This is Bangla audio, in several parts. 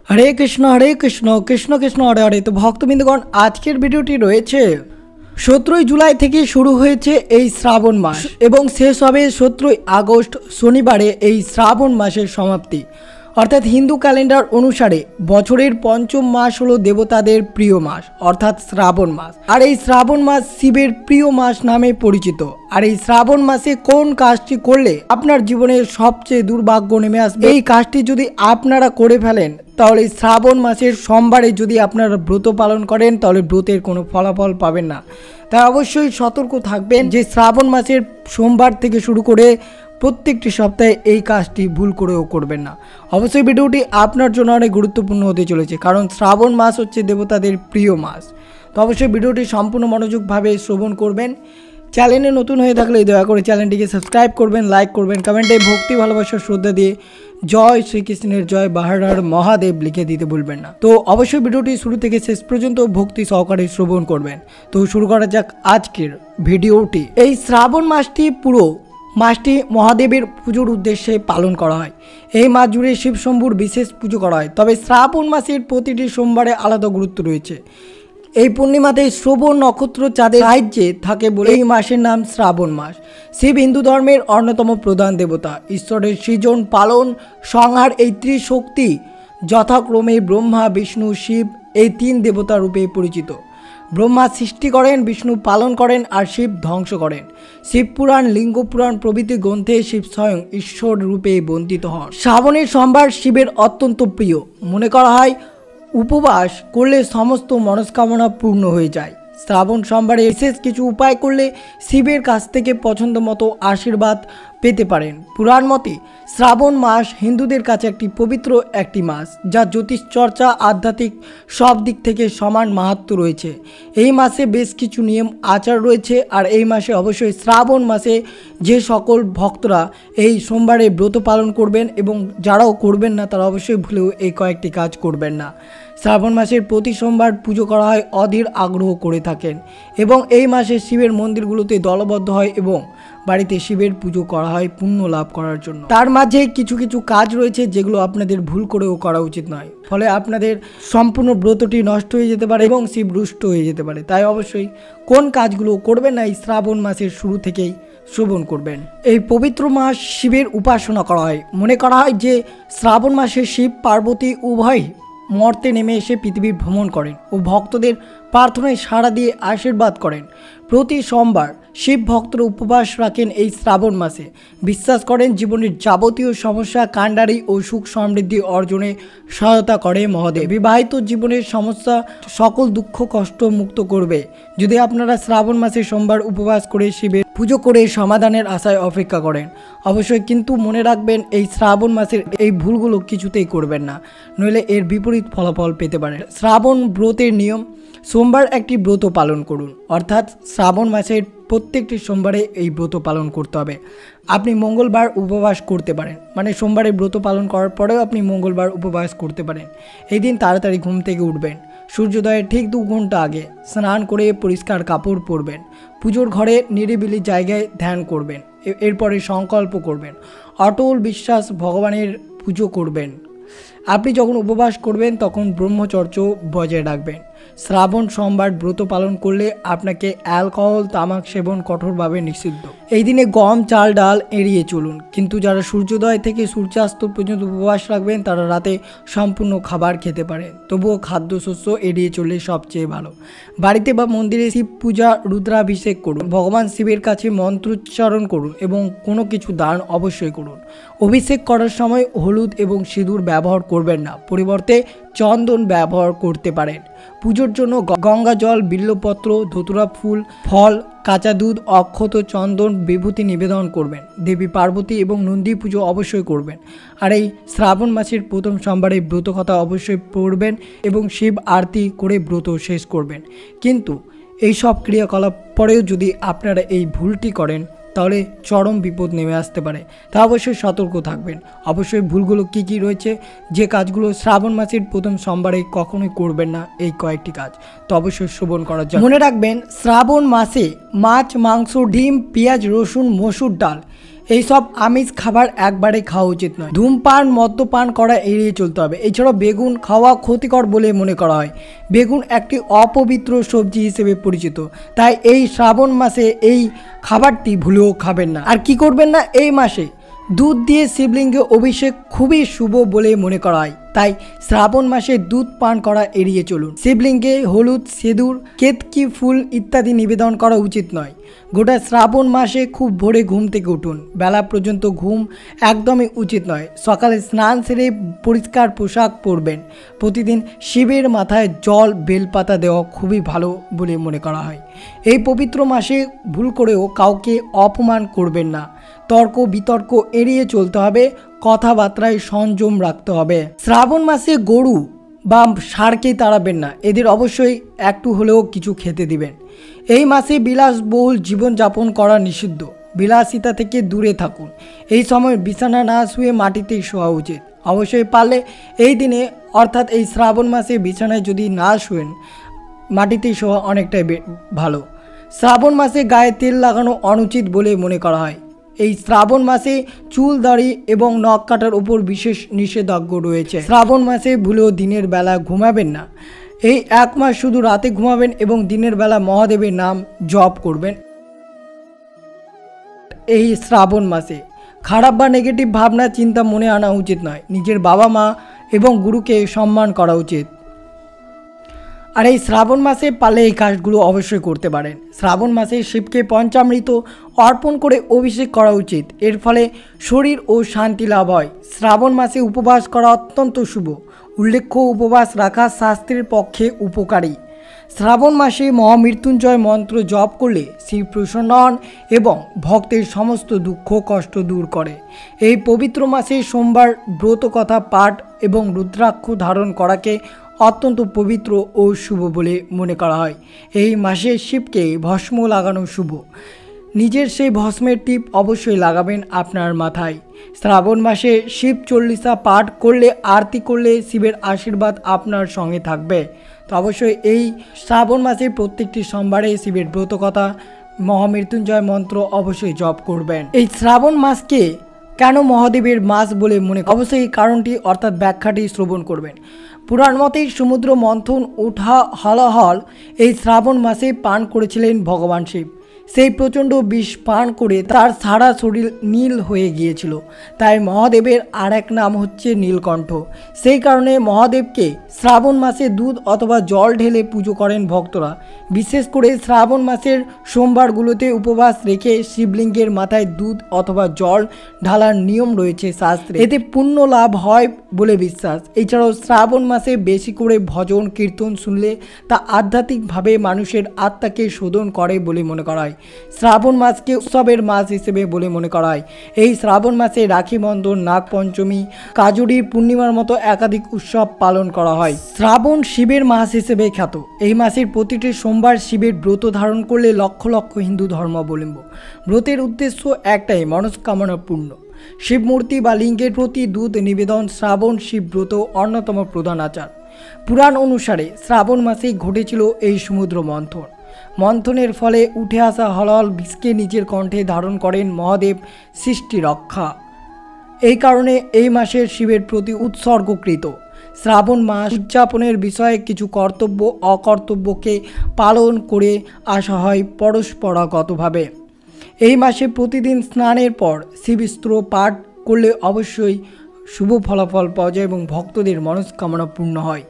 হরে কৃষ্ণ কৃষ্ণ কৃষ্ণ হরে হরে। তো ভক্তবৃন্দগণ, আজকের ভিডিওটি রয়েছে 17 জুলাই থেকে শুরু হয়েছে এই শ্রাবণ মাস এবং শেষ হবে 17 আগস্ট শনিবারে এই শ্রাবণ মাসের সমাপ্তি। অর্থাৎ হিন্দু ক্যালেন্ডার অনুসারে বছরের পঞ্চম মাস হলো দেবতাদের প্রিয় মাস অর্থাৎ শ্রাবণ মাস। আর এই শ্রাবণ মাস শিবের প্রিয় মাস নামে পরিচিত। আর এই শ্রাবণ মাসে কোন কাজটি করলে আপনার জীবনের সবচেয়ে দুর্ভাগ্য নেমে আসবে, এই কাজটি যদি আপনারা করে ফেলেন তাহলে শ্রাবণ মাসের সোমবারে যদি আপনারা ব্রত পালন করেন তাহলে ব্রতের কোনো ফলাফল পাবেন না। তাই অবশ্যই সতর্ক থাকবেন যে শ্রাবণ মাসের সোমবার থেকে শুরু করে প্রত্যেকটি সপ্তাহে এই কাজটি ভুল করেও করবেন না। অবশ্যই ভিডিওটি আপনার জন্য অনেক গুরুত্বপূর্ণ হতে চলেছে, কারণ শ্রাবণ মাস হচ্ছে দেবতাদের প্রিয় মাস। তো অবশ্যই ভিডিওটি সম্পূর্ণ মনোযোগভাবে শ্রবণ করবেন। চ্যানেলে নতুন হয়ে থাকলে দয়া করে চ্যানেলটিকে সাবস্ক্রাইব করবেন, লাইক করবেন, কমেন্টে ভক্তি ভালোবাসা শ্রদ্ধা দিয়ে জয় শ্রীকৃষ্ণের জয় বাহার মহাদেব লিখে দিতে ভুলবেন না। তো অবশ্যই ভিডিওটি শুরু থেকে শেষ পর্যন্ত ভক্তি সহকারে শ্রবণ করবেন। তো শুরু করা যাক আজকের ভিডিওটি। এই শ্রাবণ মাসটি মহাদেবের পুজোর উদ্দেশ্যে পালন করা হয়। এই মাস জুড়ে শিব শম্ভুর বিশেষ পুজো করা হয়। তবে শ্রাবণ মাসের প্রতিটি সোমবারে আলাদা গুরুত্ব রয়েছে। এই পূর্ণিমাতে শ্রবণ নক্ষত্র চাঁদের সাহায্যে থাকে বলে এই মাসের নাম শ্রাবণ মাস। শিব হিন্দু ধর্মের অন্যতম প্রধান দেবতা। ঈশ্বরের সৃজন, পালন, সংহার এই ত্রিশক্তি যথাক্রমে ব্রহ্মা, বিষ্ণু, শিব এই তিন দেবতা রূপে পরিচিত। ব্রহ্মা সৃষ্টি করেন, বিষ্ণু পালন করেন আর শিব ধ্বংস করেন। শিব পুরাণ, লিঙ্গ পুরাণ প্রভৃতি গ্রন্থে শিব স্বয়ং ঈশ্বর রূপে বন্দিত হন। শ্রাবণের সোমবার শিবের অত্যন্ত প্রিয়। মনে করা হয় উপবাস করলে সমস্ত মনস্কামনা পূর্ণ হয়ে যায়। শ্রাবণ সোমবারে বিশেষ কিছু উপায় করলে শিবের কাছ থেকে পছন্দ মতো আশীর্বাদ পেতে পারেন। পুরাণ মতে শ্রাবণ মাস হিন্দুদের কাছে একটি পবিত্র একটি মাস, যা জ্যোতিষ চর্চা, আধ্যাত্মিক সব দিক থেকে সমান মাহাত্ম্য রয়েছে। এই মাসে বেশ কিছু নিয়ম আচার রয়েছে। আর এই মাসে অবশ্যই শ্রাবণ মাসে যে সকল ভক্তরা এই সোমবারে ব্রত পালন করবেন এবং যারাও করবেন না তারা অবশ্যই ভুলেও এই কয়েকটি কাজ করবেন না। শ্রাবণ মাসের প্রতি সোমবার পুজো করা হয় অধীর আগ্রহ করে থাকেন এবং এই মাসে শিবের মন্দিরগুলোতে দলবদ্ধ হয় এবং বাড়িতে শিবের পুজো করা হয় পুণ্য লাভ করার জন্য। তার মাঝে কিছু কিছু কাজ রয়েছে যেগুলো আপনাদের ভুল করেও করা উচিত নয়, ফলে আপনাদের সম্পূর্ণ ব্রতটি নষ্ট হয়ে যেতে পারে এবং শিব রুষ্ট হয়ে যেতে পারে। তাই অবশ্যই কোন কাজগুলো করবেন না এই শ্রাবণ মাসের শুরু থেকেই শ্রবণ করবেন। এই পবিত্র মাস শিবের উপাসনা করা হয়। মনে করা হয় যে শ্রাবণ মাসে শিব পার্বতী উভয় মর্তে নেমে এসে পৃথিবী ভ্রমণ করেন ও ভক্তদের প্রার্থনায় সাড়া দিয়ে আশীর্বাদ করেন। প্রতি সোমবার শিব ভক্তরা উপবাস রাখেন এই শ্রাবণ মাসে। বিশ্বাস করেন জীবনের যাবতীয় সমস্যা, কাণ্ডারি ও সুখ সমৃদ্ধি অর্জনে সহায়তা করে মহাদেব। বিবাহিত জীবনের সমস্যা, সকল দুঃখ কষ্ট মুক্ত করবে যদি আপনারা শ্রাবণ মাসে সোমবার উপবাস করে শিবের পুজো করে সমাধানের আশায় অপেক্ষা করেন। অবশ্যই কিন্তু মনে রাখবেন এই শ্রাবণ মাসের এই ভুলগুলো কিছুতেই করবেন না, নইলে এর বিপরীত ফলাফল পেতে পারেন। শ্রাবণ ব্রতের নিয়ম: সোমবার একটি ব্রত পালন করুন, অর্থাৎ শ্রাবণ মাসের প্রত্যেকটি সোমবারে এই ব্রত পালন করতে হবে। আপনি মঙ্গলবার উপবাস করতে পারেন, মানে সোমবারে ব্রত পালন করার পরেও আপনি মঙ্গলবার উপবাস করতে পারেন। এই দিন তাড়াতাড়ি ঘুম থেকে উঠবেন, সূর্যোদয়ের ঠিক 2 ঘন্টা আগে স্নান করে পরিষ্কার কাপড় পরবেন, পুজোর ঘরে নিরিবিলি জায়গায় ধ্যান করবেন, এরপরে সংকল্প করবেন, অটল বিশ্বাস ভগবানের পুজো করবেন। আপনি যখন উপবাস করবেন তখন ব্রহ্মচর্য বজায় রাখবেন। শ্রাবণ সোমবার ব্রত পালন করলে আপনাকে অ্যালকোহল, তামাক সেবন কঠোরভাবে নিষিদ্ধ। এই দিনে গম, চাল, ডাল এড়িয়ে চলুন। কিন্তু যারা সূর্যোদয় থেকে সূর্যাস্ত পর্যন্ত উপবাস রাখবেন তারা রাতে সম্পূর্ণ খাবার খেতে পারেন। তবুও খাদ্যশস্য এড়িয়ে চললে সবচেয়ে ভালো। বাড়িতে বা মন্দিরে শিব পূজা, রুদ্রাভিষেক করুন, ভগবান শিবের কাছে মন্ত্রোচ্চারণ করুন এবং কোনো কিছু দান অবশ্যই করুন। অভিষেক করার সময় হলুদ এবং সিঁদুর ব্যবহার করবেন না, পরিবর্তে চন্দন ব্যবহার করতে পারেন। পুজোর জন্য গঙ্গা জল, বিল্লপত্র, ধতুরা ফুল, ফল, কাঁচা দুধ, অক্ষত, চন্দন, বিভূতি নিবেদন করবেন। দেবী পার্বতী এবং নন্দী পুজো অবশ্যই করবেন। আর এই শ্রাবণ মাসের প্রথম সোমবারে ব্রত কথা অবশ্যই পড়বেন এবং শিব আরতি করে ব্রত শেষ করবেন। কিন্তু এই সব ক্রিয়াকলাপ পরেও যদি আপনারা এই ভুলটি করেন তাহলে চরম বিপদ নেমে আসতে পারে। তা অবশ্যই সতর্ক থাকবেন। অবশ্যই ভুলগুলো কি কি রয়েছে, যে কাজগুলো শ্রাবণ মাসের প্রথম সোমবারে কখনোই করবেন না, এই কয়েকটি কাজ তো অবশ্যই শ্রবণ করার জন্য মনে রাখবেন। শ্রাবণ মাসে মাছ, মাংস, ডিম, পেঁয়াজ, রসুন, মসুর ডাল এই সব আমিষ খাবার একবারে খাওয়া উচিত নয়। ধূমপান মদ্যপান করা এড়িয়ে চলতে হবে। এছাড়াও বেগুন খাওয়া ক্ষতিকর বলে মনে করা হয়। বেগুন একটি অপবিত্র সবজি হিসেবে পরিচিত, তাই এই শ্রাবণ মাসে এই খাবারটি ভুলেও খাবেন না। আর কি করবেন না, এই মাসে দুধ দিয়ে শিবলিঙ্গে অভিষেক খুবই শুভ বলে মনে করা হয়, তাই শ্রাবণ মাসে দুধ পান করা এড়িয়ে চলুন। শিবলিঙ্গে হলুদ, সিঁদুর, কেতকী ফুল ইত্যাদি নিবেদন করা উচিত নয়। গোটা শ্রাবণ মাসে খুব ভোরে ঘুম থেকে উঠুন। বেলা পর্যন্ত ঘুম একদমই উচিত নয়। সকালে স্নান সেরে পরিষ্কার পোশাক পরবেন। প্রতিদিন শিবের মাথায় জল বেলপাতা দেওয়া খুবই ভালো বলে মনে করা হয়। এই পবিত্র মাসে ভুল করেও কাউকে অপমান করবেন না। তর্ক বিতর্ক এড়িয়ে চলতে হবে। কথাবার্তায় সংযম রাখতে হবে। শ্রাবণ মাসে গরু বা ষাঁড়কে তাড়াবেন না, এদের অবশ্যই একটু হলেও কিছু খেতে দিবেন। এই মাসে বিলাসবহুল জীবনযাপন করা নিষিদ্ধ। বিলাসিতা থেকে দূরে থাকুন। এই সময় বিছানা না শুয়ে মাটিতেই শোয়া উচিত। অবশ্যই পারলে এই দিনে অর্থাৎ এই শ্রাবণ মাসে বিছানায় যদি না শোয়েন, মাটিতেই শোয়া অনেকটাই ভালো। শ্রাবণ মাসে গায়ে তেল লাগানো অনুচিত বলে মনে করা হয়। এই শ্রাবণ মাসে চুল দাড়ি এবং নখ কাটার উপর বিশেষ নিষেধাজ্ঞা রয়েছে। শ্রাবণ মাসে ভুলেও দিনের বেলা ঘুমাবেন না। এই এক মাস শুধু রাতে ঘুমাবেন এবং দিনের বেলা মহাদেবের নাম জপ করবেন। এই শ্রাবণ মাসে খারাপ বা নেগেটিভ ভাবনা চিন্তা মনে আনা উচিত নয়। নিজের বাবা মা এবং গুরুকে সম্মান করা উচিত। আর এই শ্রাবণ মাসে পারলে এই কাজগুলো অবশ্যই করতে পারেন। শ্রাবণ মাসে শিবকে পঞ্চামৃত অর্পণ করে অভিষেক করা উচিত। এর ফলে শরীর ও শান্তি লাভ হয়। শ্রাবণ মাসে উপবাস করা অত্যন্ত শুভ। উল্লেখ্য, উপবাস রাখা স্বাস্থ্যের পক্ষে উপকারী। শ্রাবণ মাসে মহামৃত্যুঞ্জয় মন্ত্র জপ করলে শিব প্রসন্ন হন এবং ভক্তের সমস্ত দুঃখ কষ্ট দূর করে। এই পবিত্র মাসে সোমবার ব্রত কথা পাঠ এবং রুদ্রাক্ষ ধারণ করাকে অত্যন্ত পবিত্র ও শুভ বলে মনে করা হয়। এই মাসে শিবকে ভস্ম লাগানো শুভ। নিজের সেই ভস্মের টিপ অবশ্যই লাগাবেন আপনার মাথায়। শ্রাবণ মাসে শিব চল্লিশা পাঠ করলে, আরতি করলে শিবের আশীর্বাদ আপনার সঙ্গে থাকবে। তো অবশ্যই এই শ্রাবণ মাসে প্রত্যেকটি সোমবারে শিবের ব্রতকথা মহামৃত্যুঞ্জয় মন্ত্র অবশ্যই জপ করবেন। এই শ্রাবণ মাসকে কেন মহাদেবের মাস বলে মনে অবশ্যই এই কারণটি অর্থাৎ ব্যাখ্যাটি শ্রবণ করবেন। পুরাণ মতে সমুদ্র মন্থন ওঠা হলাহল এই শ্রাবণ মাসে পান করেছিলেন ভগবান শিব। সেই প্রচণ্ড বিষ পান করে তার সারা শরীর নীল হয়ে গিয়েছিল। তাই মহাদেবের আর এক নাম হচ্ছে নীলকণ্ঠ। সেই কারণে মহাদেবকে শ্রাবণ মাসে দুধ অথবা জল ঢেলে পুজো করেন ভক্তরা। বিশেষ করে শ্রাবণ মাসের সোমবারগুলোতে উপবাস রেখে শিবলিঙ্গের মাথায় দুধ অথবা জল ঢালার নিয়ম রয়েছে শাস্ত্রে। এতে পুণ্য লাভ হয় বলে বিশ্বাস। এছাড়াও শ্রাবণ মাসে বেশি করে ভজন কীর্তন শুনলে তা আধ্যাত্মিকভাবে মানুষের আত্মাকে শোধন করে বলে মনে করা হয়। শ্রাবণ মাসকে উৎসবের মাস হিসেবে বলে মনে করা হয়। এই শ্রাবণ মাসে রাখি বন্ধন, নাগ পঞ্চমী, কাজুরি পূর্ণিমার মতো একাধিক উৎসব পালন করা হয়। শ্রাবণ শিবের মাস হিসেবে খ্যাত। এই মাসের প্রতিটি সোমবার শিবের ব্রত ধারণ করলে লক্ষ লক্ষ হিন্দু ধর্মাবলম্বী ব্রতের উদ্দেশ্য একটাই, মনস্কামনা পূর্ণ। শিবমূর্তি বা লিঙ্গের প্রতি দুধ নিবেদন শ্রাবণ শিব ব্রত অন্যতম প্রধান আচার। পুরাণ অনুসারে শ্রাবণ মাসেই ঘটেছিল এই সমুদ্র মন্থন। মন্থনের ফলে উঠে আসা হলহল বিষকে নিজের কণ্ঠে ধারণ করেন মহাদেব সৃষ্টি রক্ষা। এই কারণে এই মাসের শিবের প্রতি উৎসর্গকৃত। শ্রাবণ মাস উদযাপনের বিষয়ে কিছু কর্তব্য অকর্তব্যকে পালন করে আসা হয় পরস্পরাগতভাবে। এই মাসে প্রতিদিন স্নানের পর শিবস্তোত্র পাঠ করলে অবশ্যই শুভ ফলাফল পাওয়া যায় এবং ভক্তদের মনস্কামনা পূর্ণ হয়।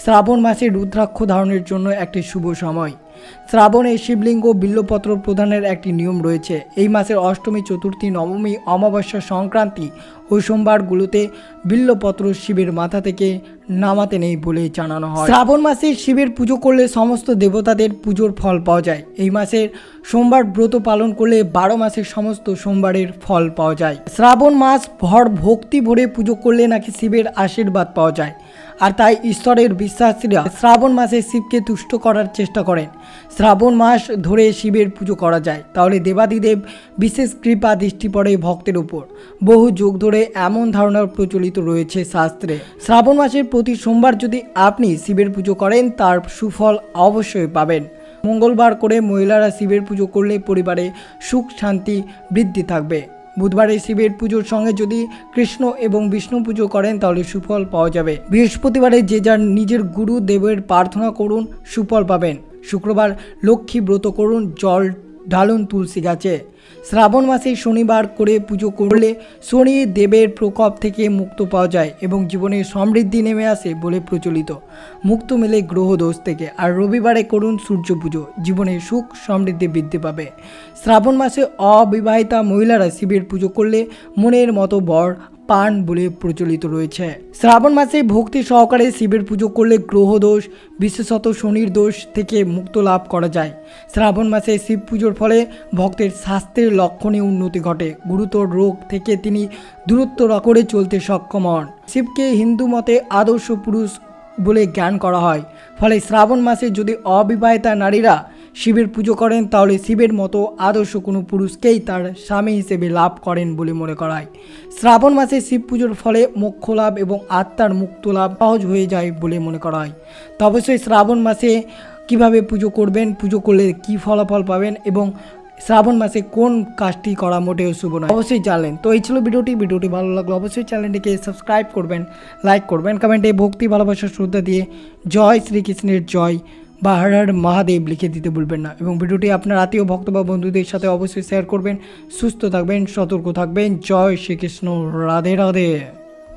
শ্রাবণ মাসে রুদ্রাক্ষ ধারণের জন্য একটি শুভ সময়। শ্রাবণে শিবলিঙ্গ বিল্লপত্র প্রদানের একটি নিয়ম রয়েছে। এই মাসের অষ্টমী, চতুর্থী, নবমী, অমাবস্যা, সংক্রান্তি ও সোমবারগুলোতে বিল্লপত্র শিবের মাথা থেকে নামাতে নেই বলে জানানো হয়। শ্রাবণ মাসে শিবের পুজো করলে সমস্ত দেবতাদের পুজোর ফল পাওয়া যায়। এই মাসের সোমবার ব্রত পালন করলে 12 মাসের সমস্ত সোমবারের ফল পাওয়া যায়। শ্রাবণ মাস ভর ভক্তি ভরে পুজো করলে নাকি শিবের আশীর্বাদ পাওয়া যায়। আর তাই ঈশ্বরের বিশ্বাসীরা শ্রাবণ মাসে শিবকে তুষ্ট করার চেষ্টা করেন। শ্রাবণ মাস ধরে শিবের পুজো করা যায়, তাহলে দেবাদিদেব বিশেষ কৃপা দৃষ্টি পড়ে ভক্তের উপর। বহু যুগ ধরে এমন ধারণা প্রচলিত রয়েছে শাস্ত্রে। শ্রাবণ মাসের প্রতি সোমবার যদি আপনি শিবের পুজো করেন তার সুফল অবশ্যই পাবেন। মঙ্গলবার করে মহিলারা শিবের পুজো করলে পরিবারে সুখ শান্তি বৃদ্ধি থাকবে। বুধবারে শিবের পুজোর সঙ্গে যদি কৃষ্ণ এবং বিষ্ণু পুজো করেন তাহলে সুফল পাওয়া যাবে। বৃহস্পতিবারে যে যার নিজের গুরু দেবের প্রার্থনা করুন, সুফল পাবেন। শুক্রবার লক্ষ্মী ব্রত করুন, জল ঢালুন তুলসী গাছে। শ্রাবণ মাসে শনিবার করে পুজো করলে শনি দেবের প্রকোপ থেকে মুক্ত পাওয়া যায় এবং জীবনে সমৃদ্ধি নেমে আসে বলে প্রচলিত। মুক্ত মেলে গ্রহ দোষ থেকে। আর রবিবারে করুন সূর্য পুজো, জীবনে সুখ সমৃদ্ধি বৃদ্ধি পাবে। শ্রাবণ মাসে অবিবাহিতা মহিলারা শিবের পুজো করলে মনের মতো বর পান বলে প্রচলিত রয়েছে। শ্রাবণ মাসে ভক্তি সহকারে শিবের পুজো করলে গ্রহ দোষ, বিশেষত শনির দোষ থেকে মুক্ত লাভ করা যায়। শ্রাবণ মাসে শিব পুজোর ফলে ভক্তের স্বাস্থ্যের লক্ষণে উন্নতি ঘটে। গুরুতর রোগ থেকে তিনি দূরত্ব করে চলতে সক্ষম হন। শিবকে হিন্দু মতে আদর্শ পুরুষ বলে জ্ঞান করা হয়। ফলে শ্রাবণ মাসে যদি অবিবাহিতা নারীরা শিবের পুজো করেন তাহলে শিবের মতো আদর্শ কোনো পুরুষকেই তার স্বামী হিসেবে লাভ করেন বলে মনে করা হয়। শ্রাবণ মাসে শিব পুজোর ফলে মোক্ষ লাভ এবং আত্মার মুক্ত লাভ সহজ হয়ে যায় বলে মনে করা হয়। তো অবশ্যই শ্রাবণ মাসে কিভাবে পুজো করবেন, পুজো করলে কি ফলাফল পাবেন এবং শ্রাবণ মাসে কোন কাজটি করা মোটেও শুভ নয় অবশ্যই জানলেন। তো এই ছিল ভিডিওটি ভালো লাগলো অবশ্যই চ্যানেলটিকে সাবস্ক্রাইব করবেন, লাইক করবেন, কমেন্টে ভক্তি ভালোবাসা শ্রদ্ধা দিয়ে জয় শ্রীকৃষ্ণের জয় বা হর হর মহাদেব লিখে দিতে ভুলবেন না এবং ভিডিওটি আপনার আত্মীয় ভক্ত বা বন্ধুদের সাথে অবশ্যই শেয়ার করবেন। সুস্থ থাকবেন, সতর্ক থাকবেন। জয় শ্রীকৃষ্ণ, রাধে রাধে।